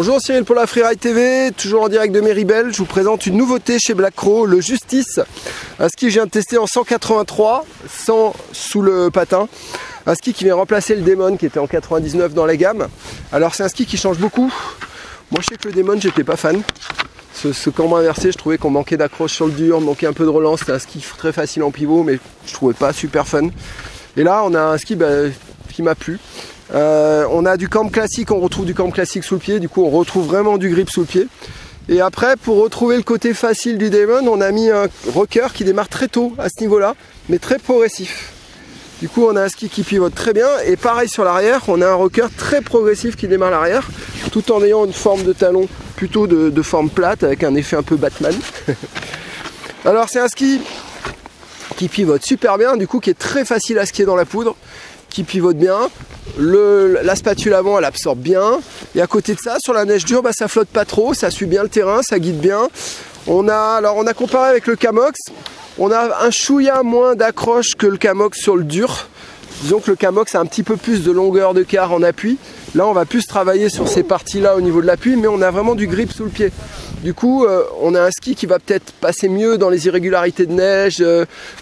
Bonjour, Cyril pour la Freeride TV, toujours en direct de Méribel. Je vous présente une nouveauté chez Black Crow, le Justice. Un ski que je viens de tester en 183, sans sous le patin. Un ski qui vient remplacer le Demon qui était en 99 dans la gamme. Alors c'est un ski qui change beaucoup. Moi je sais que le Demon j'étais pas fan. Ce cambre inversé, je trouvais qu'on manquait d'accroche sur le dur, manquait un peu de relance. C'était un ski très facile en pivot, mais je trouvais pas super fun. Et là on a un ski qui m'a plu. On a du cambre classique, on retrouve du cambre classique sous le pied, du coup on retrouve vraiment du grip sous le pied. Et après, pour retrouver le côté facile du Demon, on a mis un rocker qui démarre très tôt à ce niveau-là, mais très progressif. Du coup on a un ski qui pivote très bien, et pareil sur l'arrière, on a un rocker très progressif qui démarre l'arrière, tout en ayant une forme de talon plutôt de forme plate, avec un effet un peu Batman. Alors c'est un ski qui pivote super bien, du coup qui est très facile à skier dans la poudre, qui pivote bien. La spatule avant elle absorbe bien, et à côté de ça sur la neige dure ça flotte pas trop, ça suit bien le terrain, ça guide bien. On a comparé avec le Camox, on a un chouïa moins d'accroche que le Camox sur le dur. Disons que le Camox a un petit peu plus de longueur de quart en appui. Là on va plus travailler sur ces parties là au niveau de l'appui, mais on a vraiment du grip sous le pied. Du coup on a un ski qui va peut-être passer mieux dans les irrégularités de neige,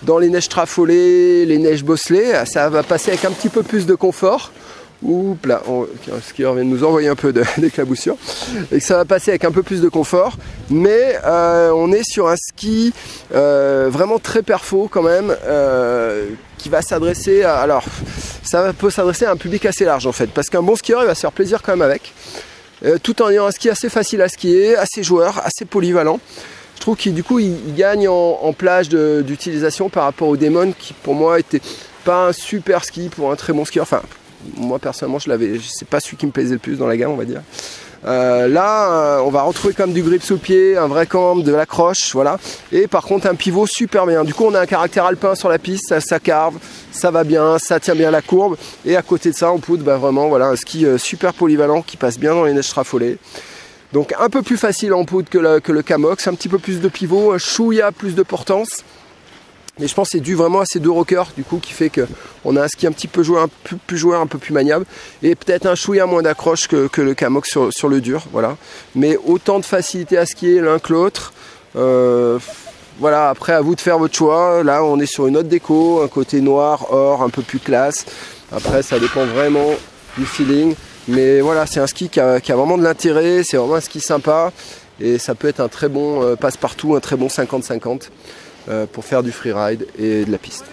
dans les neiges trafolées, les neiges bosselées. Ça va passer avec un petit peu plus de confort. Oups là, un skieur vient de nous envoyer un peu d'éclaboussure. Et que ça va passer avec un peu plus de confort. Mais on est sur un ski vraiment très perfo quand même, qui va s'adresser à... Alors, ça peut s'adresser à un public assez large en fait. Parce qu'un bon skieur, il va se faire plaisir quand même avec. Tout en ayant un ski assez facile à skier, assez joueur, assez polyvalent. Je trouve qu'il gagne en plage d'utilisation par rapport au Demon, qui pour moi était pas un super ski pour un très bon skieur. Enfin, moi personnellement c'est pas celui qui me plaisait le plus dans la gamme, on va dire. Là on va retrouver quand même du grip sous le pied, un vrai cambre, de l'accroche, voilà. Et par contre un pivot super bien. Du coup on a un caractère alpin sur la piste, ça carve, ça va bien, ça tient bien la courbe. Et à côté de ça en poudre, vraiment voilà, un ski super polyvalent qui passe bien dans les neiges trafolées. Donc un peu plus facile en poudre que le Camox, un petit peu plus de pivot, un chouïa plus de portance. Mais je pense que c'est dû vraiment à ces deux rockers du coup qui fait qu'on a un ski un petit peu joueur, un peu plus joueur, un peu plus maniable, et peut-être un chouïa moins d'accroche que le Camox sur le dur, voilà. Mais autant de facilité à skier l'un que l'autre. Voilà, après à vous de faire votre choix. Là on est sur une autre déco, un côté noir, or, un peu plus classe. Après ça dépend vraiment du feeling. Mais voilà, c'est un ski qui a vraiment de l'intérêt, c'est vraiment un ski sympa. Et ça peut être un très bon passe-partout, un très bon 50-50. Pour faire du freeride et de la piste.